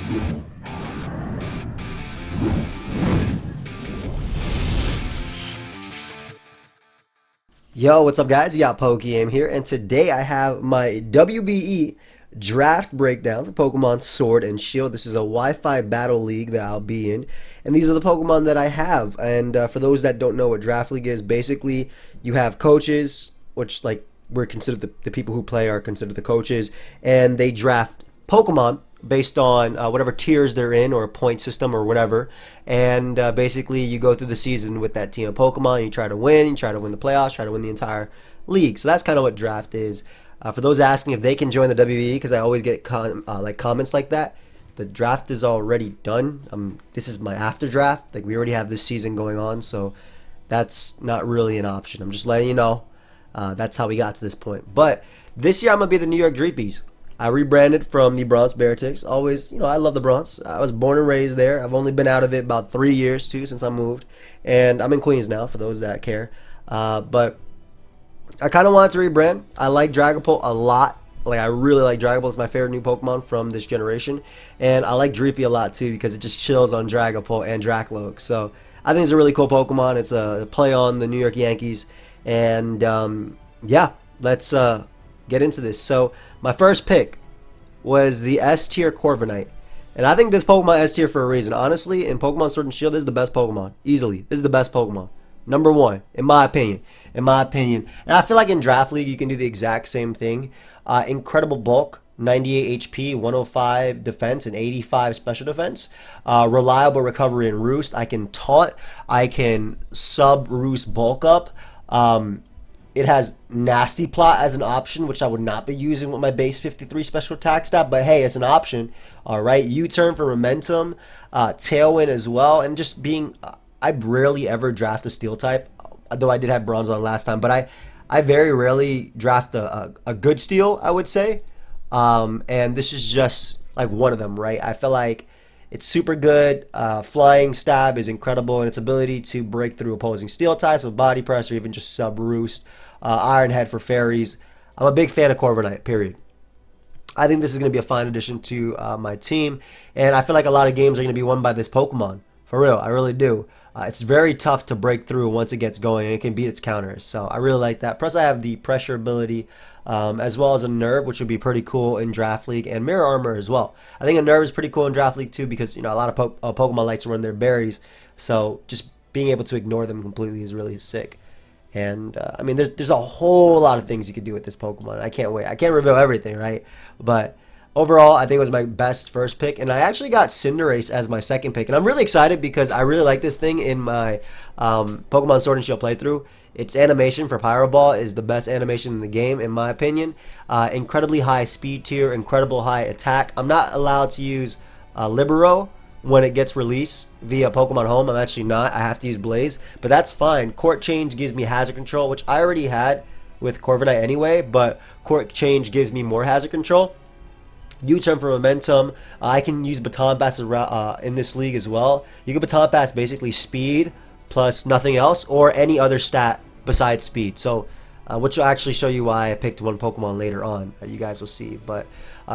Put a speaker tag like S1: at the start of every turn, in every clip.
S1: Yo, what's up guys? You got pokeaim here, and today I have my WBE draft breakdown for Pokemon Sword and Shield. This is a Wi-Fi battle league that I'll be in, and these are the Pokemon that I have. And for those that don't know what draft league is, basically you have coaches, which like we're considered the people who play are considered the coaches, and they draft Pokemon based on whatever tiers they're in, or a point system or whatever. And basically you go through the season with that team of Pokemon. You try to win the playoffs, try to win the entire league. So that's kind of what draft is. For those asking if they can join the WBE, because I always get comments like that, the draft is already done. This is my after draft. Like, we already have this season going on, so that's not really an option. I'm just letting you know. That's how we got to this point. But this year I'm gonna be the New York DREEPYS. I rebranded from the Bronx Beartics. Always, I love the Bronx. I was born and raised there. I've only been out of it about 3 years too since I moved, and I'm in Queens now for those that care. But I kind of wanted to rebrand. I like Dragapult a lot. Like, I really like Dragapult. It's my favorite new Pokemon from this generation, and I like Dreepy a lot too because it just chills on Dragapult and DRAKLOAK. So I think it's a really cool Pokemon. It's a play on the New York Yankees, and yeah, let's get into this. So my first pick was the S tier Corviknight, and I think this Pokemon S tier for a reason. Honestly, in Pokemon Sword and Shield, this is the best Pokemon. Easily, this is the best Pokemon. Number one, in my opinion. In my opinion. And I feel like in Draft League, you can do the exact same thing. Incredible bulk, 98 HP, 105 defense, and 85 special defense. Reliable recovery and roost. I can taunt. I can sub-roost bulk up. It has Nasty Plot as an option, which I would not be using with my base 53 special attack stat, but hey, it's an option. Alright, U-turn for momentum, Tailwind as well, and just being... I rarely ever draft a Steel type, though I did have Bronze on last time, but I very rarely draft a good Steel, I would say. And this is just like one of them, right? I feel like it's super good. Flying Stab is incredible, and its ability to break through opposing Steel types with body press or even just sub-roost. Iron Head for fairies. I'm a big fan of Corviknight, period. I think this is going to be a fine addition to my team, and I feel like a lot of games are going to be won by this Pokemon. For real, I really do. It's very tough to break through once it gets going, and it can beat its counters. So I really like that. Plus, I have the pressure ability, as well as a Nerve, which would be pretty cool in Draft League, and Mirror Armor as well. I think a Nerve is pretty cool in Draft League too, because a lot of Pokemon like to run their berries. So just being able to ignore them completely is really sick. And I mean, there's a whole lot of things you could do with this Pokemon. I can't wait. I can't reveal everything, right? But overall, I think it was my best first pick, and I actually got Cinderace as my second pick, and I'm really excited because I really like this thing in my Pokemon Sword and Shield playthrough. Its animation for Pyro Ball is the best animation in the game, in my opinion. Incredibly high speed tier, incredible high attack. I'm not allowed to use Libero when it gets released via Pokemon Home. I'm actually not. I have to use Blaze, but that's fine. Court Change gives me hazard control, which I already had with Corviknight anyway, but Court Change gives me more hazard control. U-turn for momentum. I can use Baton Pass in this league as well. You can Baton Pass basically speed plus nothing else, or any other stat besides speed. So, which will actually show you why I picked one Pokemon later on. You guys will see. But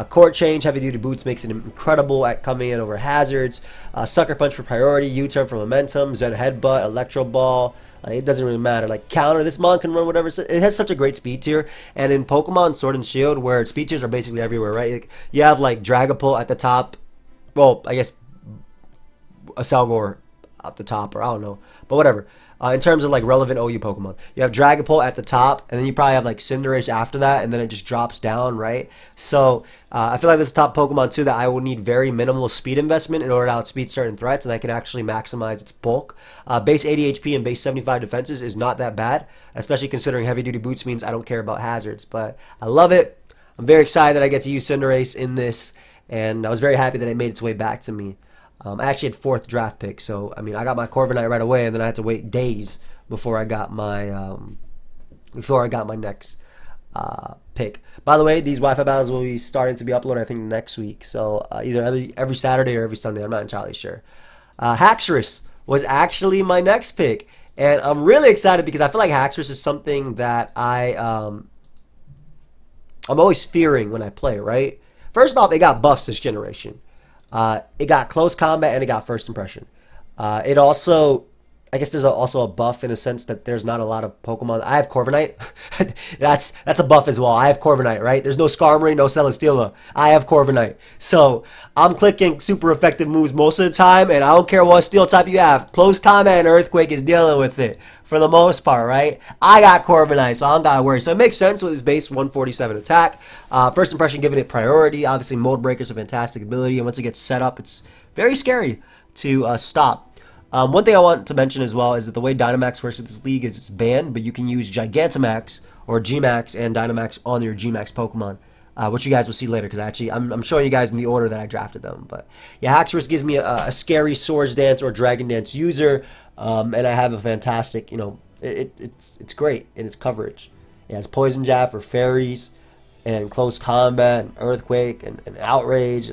S1: Court Change, Heavy Duty Boots makes it incredible at coming in over hazards. Sucker Punch for priority. U-turn for momentum. Zen Headbutt. Electro Ball. It doesn't really matter. Like, counter, this mon can run whatever. It has such a great speed tier. And in Pokemon Sword and Shield, where speed tiers are basically everywhere, right? Like, you have like Dragapult at the top. Well, I guess a Salgor up the top, or I don't know, but whatever. In terms of like relevant OU Pokemon, you have Dragapult at the top, and then you probably have like Cinderace after that, and then it just drops down, right? So I feel like this is top Pokemon too that I will need very minimal speed investment in order to outspeed certain threats, and I can actually maximize its bulk. Base 80 HP and base 75 defenses is not that bad, especially considering Heavy Duty Boots means I don't care about hazards. But I love it. I'm very excited that I get to use Cinderace in this, and I was very happy that it made its way back to me. I actually had 4th draft pick, so I mean, I got my Corviknight right away, and then I had to wait days before I got my next pick. By the way, these Wi-Fi battles will be starting to be uploaded, I think, next week. So either every Saturday or every Sunday. I'm not entirely sure. HAXORUS was actually my next pick, and I'm really excited because I feel like HAXORUS is something that I'm always fearing when I play. Right? First off, it got buffs this generation. It got close combat and it got first impression. It also, I guess there's also a buff in a sense that there's not a lot of Pokemon. I have Corviknight. that's a buff as well. I have Corviknight, right? There's no Skarmory, no Celesteela. I have Corviknight. So I'm clicking super effective moves most of the time, and I don't care what steel type you have. Close combat and Earthquake is dealing with it for the most part, right? I got Corviknight, so I don't gotta worry. So it makes sense with his base 147 attack. First impression, giving it priority. Obviously, Mode Breaker is a fantastic ability, and once it gets set up, it's very scary to stop. One thing I want to mention as well is that the way Dynamax works with this league is it's banned, but you can use Gigantamax or Gmax and Dynamax on your Gmax Pokemon, which you guys will see later because actually I'm showing you guys in the order that I drafted them. But yeah, HAXORUS gives me a scary Swords Dance or Dragon Dance user, and I have a fantastic, it's great in its coverage. It has Poison Jab for fairies and close combat and Earthquake and Outrage.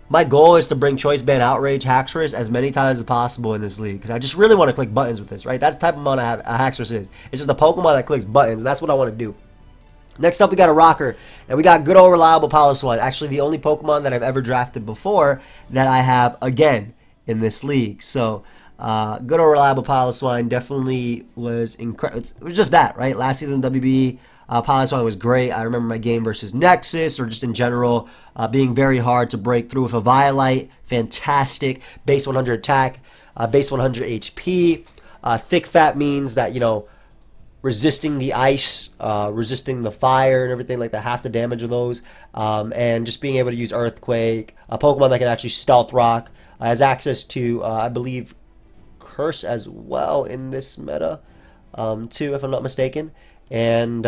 S1: My goal is to bring Choice Band Outrage HAXORUS as many times as possible in this league because I just really want to click buttons with this, right? That's the type of mon HAXORUS is. It's just a Pokemon that clicks buttons, and that's what I want to do. Next up, we got a rocker, and we got good old reliable PILOSWINE. Actually, the only Pokemon that I've ever drafted before that I have again in this league. So, good old reliable PILOSWINE definitely was incredible. It was just that, right? Last season WBE, PILOSWINE was great. I remember my game versus Nexus, or just in general, being very hard to break through with a Violite. Fantastic. Base 100 attack, base 100 HP. Thick Fat means that, resisting the ice, resisting the fire and everything like that, half the damage of those, and just being able to use Earthquake, a Pokemon that can actually Stealth Rock, has access to, I believe, Curse as well in this meta, too, if I'm not mistaken, and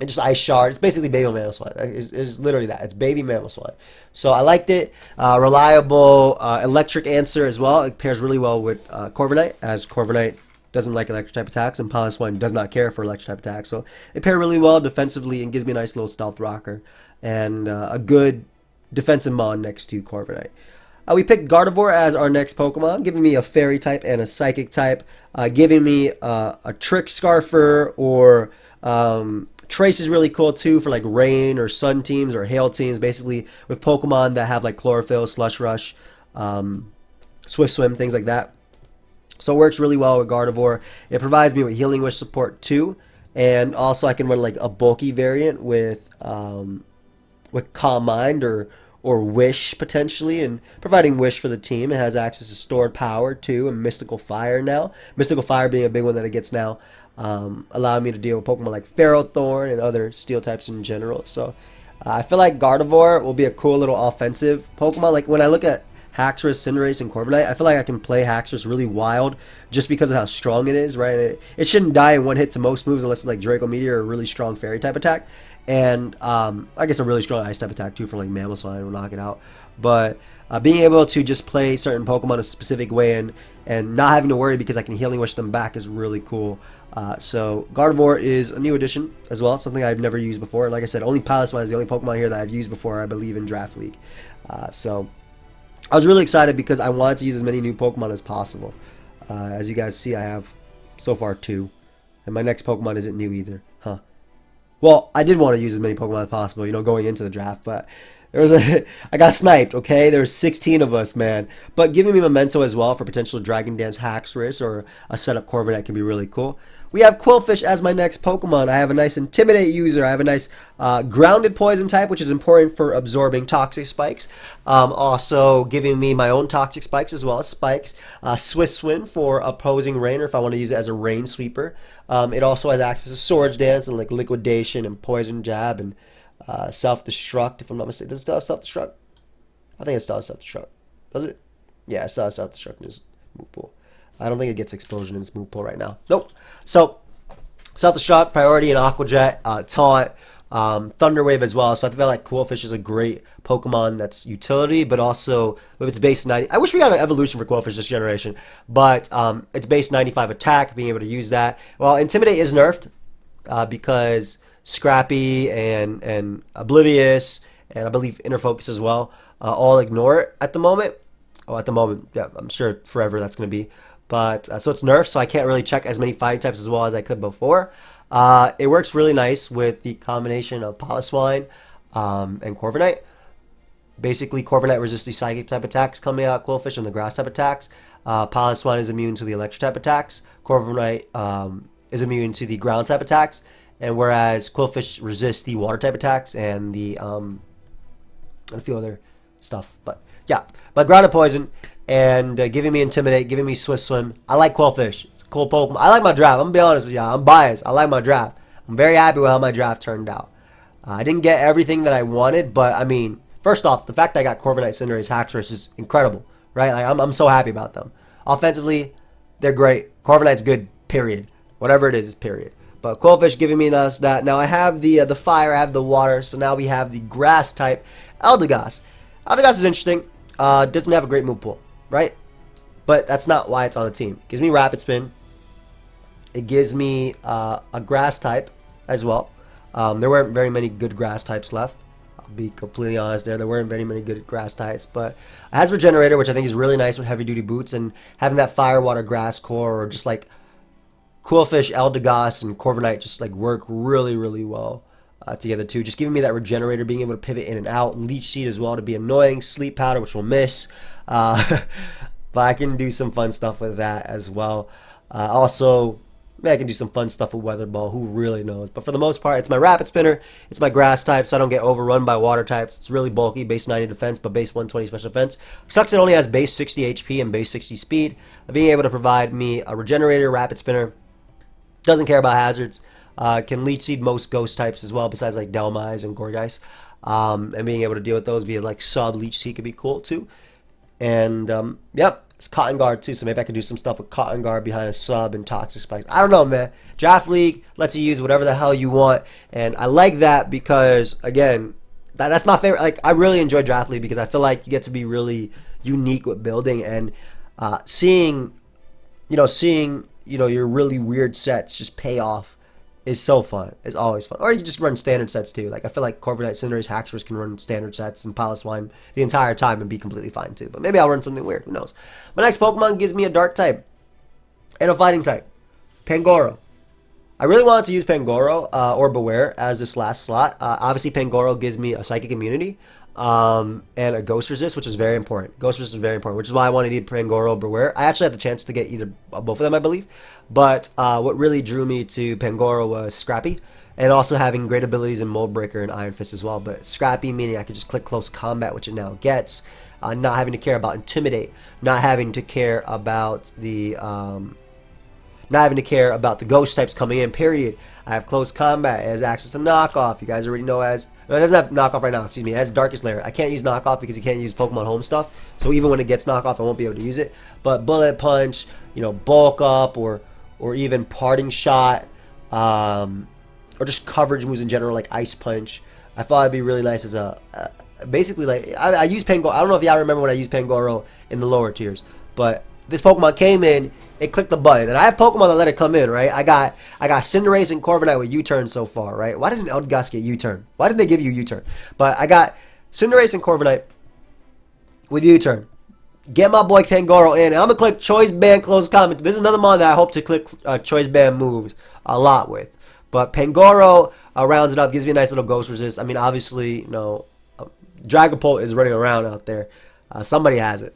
S1: just Ice Shard. It's basically Baby Mamoswine. It's literally that. It's Baby Mamoswine. So I liked it. Reliable Electric Answer as well. It pairs really well with Corviknight, as Corviknight doesn't like electric type attacks, and PILOSWINE does not care for electric type attacks. So they pair really well defensively and gives me a nice little stealth rocker and a good defensive mon next to Corviknight. We picked Gardevoir as our next Pokemon, giving me a Fairy type and a Psychic type, giving me a Trick Scarfer or Trace is really cool too for like rain or sun teams or hail teams, basically with Pokemon that have like Chlorophyll, Slush Rush, Swift Swim, things like that. So it works really well with Gardevoir. It provides me with Healing Wish support too, and also I can run like a bulky variant with Calm Mind or Wish potentially, and providing Wish for the team. It has access to Stored Power too, and Mystical Fire now. Mystical Fire being a big one that it gets now, allowing me to deal with Pokemon like Ferrothorn and other Steel types in general. So I feel like Gardevoir will be a cool little offensive Pokemon. Like when I look at HAXORUS, CINDERACE, and Corviknight, I feel like I can play HAXORUS really wild just because of how strong it is, right? It shouldn't die in one hit to most moves unless it's like Draco Meteor or a really strong Fairy type attack. And I guess a really strong Ice type attack too for like Mamoswine will knock it out. But being able to just play certain Pokemon a specific way and not having to worry because I can Healing Wish them back is really cool. So Gardevoir is a new addition as well, something I've never used before. Like I said, only PILOSWINE is the only Pokemon here that I've used before, I believe, in Draft League. So I was really excited because I wanted to use as many new Pokemon as possible. As you guys see, I have so far 2. And my next Pokemon isn't new either. Huh. Well, I did want to use as many Pokemon as possible, going into the draft, but I got sniped, okay? There were 16 of us, man. But giving me Memento as well for potential Dragon Dance HAXORUS or a setup Corviknight can be really cool. We have QWILFISH as my next Pokemon. I have a nice Intimidate user. I have a nice Grounded Poison type, which is important for absorbing Toxic Spikes. Also giving me my own Toxic Spikes as well as Spikes. Swift Swim for opposing Rain, or if I want to use it as a Rain Sweeper. It also has access to Swords Dance and like Liquidation and Poison Jab and Self-Destruct, if I'm not mistaken. Does it still have Self-Destruct? I think it still has Self-Destruct. Does it? Yeah, it still has Self-Destruct in its move pool. I don't think it gets Explosion in its move pool right now. Nope. So, Self-Destruct, Priority, and Aqua Jet, Taunt, Thunder Wave as well. So I feel like QWILFISH is a great Pokemon that's utility, but also with its base 90. I wish we got an evolution for QWILFISH this generation, but its base 95 attack, being able to use that. Well, Intimidate is nerfed because Scrappy and Oblivious, and I believe Inner Focus as well, all ignore it at the moment. Oh, at the moment, yeah, I'm sure forever that's going to be. But so it's nerfed, so I can't really check as many fighting types as well as I could before. It works really nice with the combination of PILOSWINE and Corviknight. Basically, Corviknight resists the psychic type attacks coming out QWILFISH and the grass type attacks. PILOSWINE is immune to the electric type attacks. Corviknight is immune to the ground type attacks. And whereas QWILFISH resists the water type attacks and the and a few other stuff. But yeah, but ground and poison and giving me Intimidate, giving me Swift Swim. I like QWILFISH. It's a cool Pokemon. I like my draft. I'm gonna be honest with y'all. I'm biased. I like my draft. I'm very happy with how my draft turned out. I didn't get everything that I wanted, but I mean, first off, the fact that I got Corviknight, CINDERACE, HAXORUS is incredible, right? Like I'm so happy about them. Offensively, they're great. Corviknight's good, period. Whatever it is, period. But QWILFISH giving me that. Now I have the fire, I have the water, so now we have the grass type ELDEGOSS. ELDEGOSS is interesting. Doesn't have a great move pool, right? But that's not why it's on the team. It gives me Rapid Spin. It gives me a grass type as well. There weren't very many good grass types left. I'll be completely honest there. There weren't very many good grass types. But it has Regenerator, which I think is really nice with heavy duty boots. And having that fire, water, grass core, or just like QWILFISH, ELDEGOSS, and Corviknight just like work really, really well together too. Just giving me that Regenerator, being able to pivot in and out. Leech Seed as well to be annoying. Sleep Powder, which will miss. But I can do some fun stuff with that as well. Also, I can do some fun stuff with Weather Ball. Who really knows? But for the most part, it's my Rapid Spinner. It's my Grass type, so I don't get overrun by Water types. It's really bulky, base 90 defense, but base 120 special defense. Sucks it only has base 60 HP and base 60 speed. Being able to provide me a Regenerator, Rapid Spinner. Doesn't care about hazards. Can Leech Seed most Ghost types as well, besides like Delmise and Gourgeist. And being able to deal with those via like sub Leech Seed could be cool too. And yep, it's Cotton Guard too, so maybe I could do some stuff with Cotton Guard behind a sub and Toxic Spikes. I don't know, man. Draft League lets you use whatever the hell you want, and I like that because again, that's my favorite. Like I really enjoy Draft League because I feel like you get to be really unique with building and seeing your really weird sets just pay off is so fun. It's always fun. Or you can just run standard sets too. Like I feel like Corviknight, CINDERACE, HAXORUS can run standard sets and PILOSWINE the entire time and be completely fine too. But maybe I'll run something weird. Who knows? My next Pokemon gives me a Dark type and a Fighting type. Pangoro. I really wanted to use Pangoro or Beware as this last slot. Obviously, Pangoro gives me a Psychic Immunity and a Ghost Resist, which is very important. Ghost Resist is very important, which is why I wanted to need Pangoro or Beware. I actually had the chance to get either both of them, I believe. But what really drew me to Pangoro was Scrappy, and also having great abilities in Mold Breaker and Iron Fist as well. But Scrappy meaning I could just click Close Combat, which it now gets. Not having to care about Intimidate, not having to care about the ghost types coming in, period. I have Close Combat. It has access to Knockoff. You guys already know as... No, it doesn't have Knockoff right now. Excuse me. It has Darkest Lair. I can't use Knockoff because you can't use Pokemon Home stuff. So even when it gets Knockoff, I won't be able to use it. But Bullet Punch, Bulk Up, or even Parting Shot, or just coverage moves in general like Ice Punch. I thought it'd be really nice as a... basically, like, I use Pangoro. I don't know if y'all remember when I used Pangoro in the lower tiers. But this Pokemon came in, it clicked the button, and I have Pokemon that let it come in, right? I got CINDERACE and Corviknight with U-turn so far, right? Why doesn't ELDEGOSS get U-turn? Why did they give you U-turn? But I got CINDERACE and Corviknight with U-turn. Get my boy Pangoro in, and I'm gonna click Choice Band Close Comment. This is another mon that I hope to click Choice Band moves a lot with. But Pangoro rounds it up, gives me a nice little Ghost Resist. I mean, obviously, Dragapult is running around out there. Somebody has it.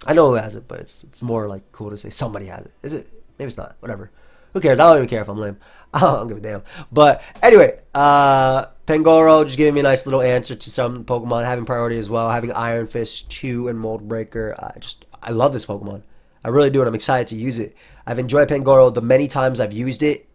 S1: I know who has it, but it's more like cool to say somebody has it. Is it? Maybe it's not. Whatever. Who cares? I don't even care if I'm lame. I don't give a damn. But anyway, Pangoro just giving me a nice little answer to some Pokemon having priority as well. Having Iron Fist 2 and Mold Breaker. I love this Pokemon. I really do, and I'm excited to use it. I've enjoyed Pangoro the many times I've used it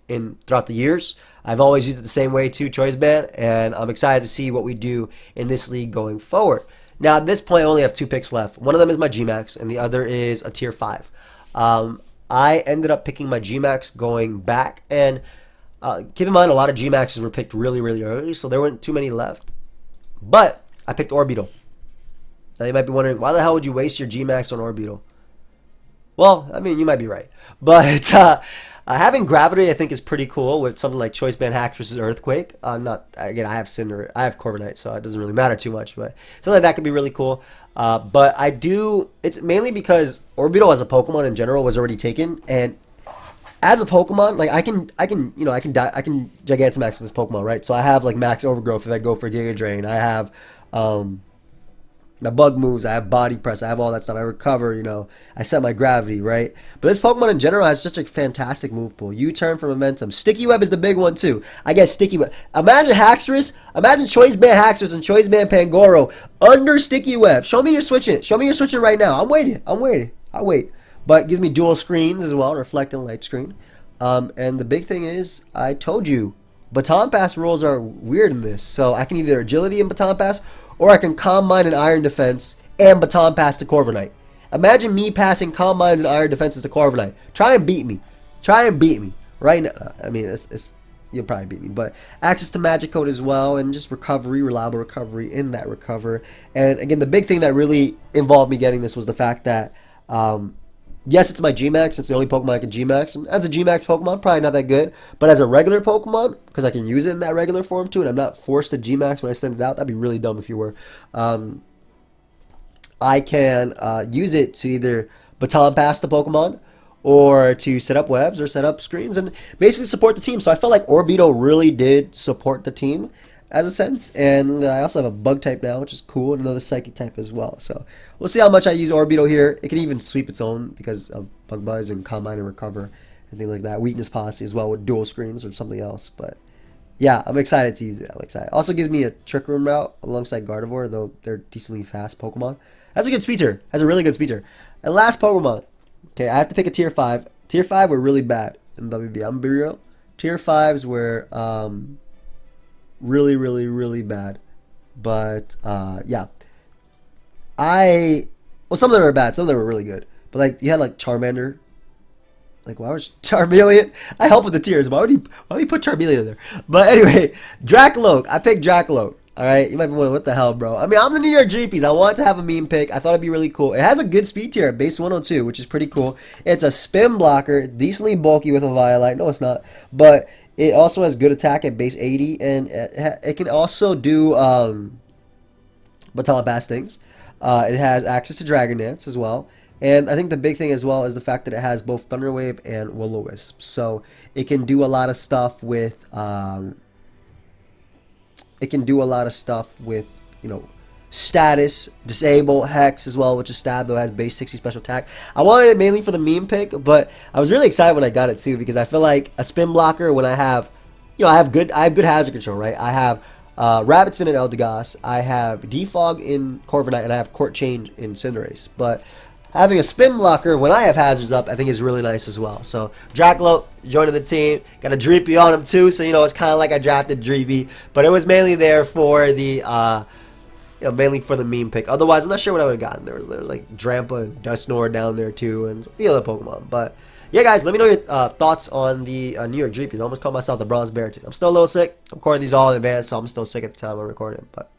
S1: throughout the years. I've always used it the same way too, Choice Band, and I'm excited to see what we do in this league going forward. Now, at this point, I only have 2 picks left. One of them is my G-Max, and the other is a Tier 5. I ended up picking my G-Max going back, and keep in mind, a lot of G-Maxes were picked really, really early, so there weren't too many left. But I picked Orbeetle. Now, you might be wondering, why the hell would you waste your G-Max on Orbeetle? Well, I mean, you might be right. But having Gravity, I think, is pretty cool with something like Choice Band Hacks versus Earthquake. I have Corviknight, so it doesn't really matter too much. But something like that could be really cool. But it's mainly because Orbeetle as a Pokemon in general was already taken, and as a Pokemon, like I can Gigantamax with this Pokemon, right? So I have like Max Overgrowth if I go for Giga Drain. I have My bug moves, I have body press, I have all that stuff. I recover, you know, I set my gravity, right? But this Pokemon in general has such a fantastic move pool. U-turn for momentum. Sticky Web is the big one too. I guess Sticky Web. Imagine HAXORUS, imagine Choice Band HAXORUS and Choice Band Pangoro under Sticky Web. Show me you're switching. Show me you're switching right now. I'm waiting. I'll wait. But it gives me dual screens as well, reflect and light screen. And the big thing is, I told you, Baton Pass rules are weird in this. So I can either agility and Baton Pass, or I can Calm Mind and Iron Defense and Baton Pass to CORVIKNIGHT. Imagine me passing Calm Minds and Iron Defenses to CORVIKNIGHT. Try and beat me. Try and beat me. Right now. I mean, you'll probably beat me. But access to Magic Code as well, and just recovery, reliable recovery in that recover. And again, the big thing that really involved me getting this was the fact that, yes, it's my G-Max. It's the only Pokemon I can G-Max. And as a G-Max Pokemon, probably not that good. But as a regular Pokemon, because I can use it in that regular form too, and I'm not forced to G-Max when I send it out. That'd be really dumb if you were. I can use it to either Baton Pass the Pokemon, or to set up webs, or set up screens, and basically support the team. So I felt like Orbeetle really did support the team as a sense. And I also have a bug type now, which is cool, and another psychic type as well. So we'll see how much I use Orbeetle here. It can even sweep its own because of Bug Buzz and Calm Mind and Recover and things like that. Weakness Policy as well with dual screens or something else. But yeah, I'm excited to use it. I'm excited. Also gives me a Trick Room route alongside Gardevoir, though they're decently fast Pokemon. Has a good speed tier. Has a really good speed tier. And last Pokemon. Okay, I have to pick a tier 5. Tier 5 were really bad in WB. I'm gonna be real. Tier 5s were really bad. But yeah. Well, some of them were bad, some of them were really good. But like you had like Charmander. Like, why was Charmeleon? I help with the tiers. Why would you put Charmeleon there? But anyway, Drakloak. I picked Drakloak. Alright, you might be wondering, what the hell, bro? I mean, I'm the New York DREEPYS. I wanted to have a meme pick. I thought it'd be really cool. It has a good speed tier at base 102, which is pretty cool. It's a spin blocker, decently bulky with a Violite. No, it's not. But it also has good attack at base 80, and it can also do Baton Pass things. It has access to Dragon Dance as well. And I think the big thing as well is the fact that it has both Thunder Wave and Will-O-Wisp. So it can do a lot of stuff with you know, status, disable, hex as well, which is stab, though it has base 60 special attack. I wanted it mainly for the meme pick, but I was really excited when I got it too, because I feel like a spin blocker, when I have, you know, I have good hazard control, right? I have Rabbit Spin in Eldegoss, I have Defog in CORVIKNIGHT, and I have Court Change in Cinderace. But having a spin blocker when I have hazards up, I think is really nice as well. So Drakloak joining the team, got a Dreepy on him too, so you know it's kind of like I drafted Dreepy, but it was mainly there for the you know, mainly for the meme pick. Otherwise, I'm not sure what I would have gotten. There was like Drampa and Dusknoir down there too, and a few other Pokemon. But yeah, guys, let me know your thoughts on the New York DREEPYS. I almost called myself the Bronze Bear. I'm still a little sick. I'm recording these all in advance, so I'm still sick at the time I'm recording it, but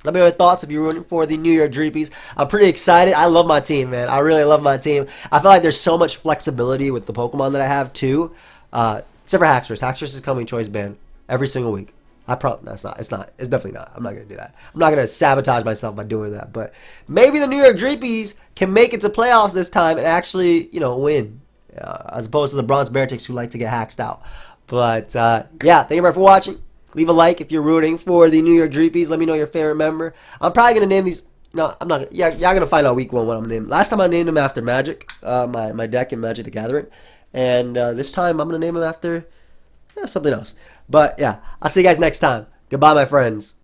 S1: let me know your thoughts if you're rooting for the New York DREEPYS. I'm pretty excited. I love my team, man. I really love my team. I feel like there's so much flexibility with the Pokemon that I have, too. Except for HAXORUS. HAXORUS is coming choice band every single week. No, it's not. It's not. It's definitely not. I'm not going to do that. I'm not going to sabotage myself by doing that. But maybe the New York DREEPYS can make it to playoffs this time and actually, you know, win. As opposed to the Bronze Bearticks who like to get hacked out. But, yeah, thank you very much for watching. Leave a like if you're rooting for the New York DREEPYS. Let me know your favorite member. I'm probably going to name these. No, I'm not. Yeah, y'all going to find out week 1 what I'm going to name. Last time I named him after Magic, my deck in Magic the Gathering. And this time I'm going to name him after something else. But yeah, I'll see you guys next time. Goodbye, my friends.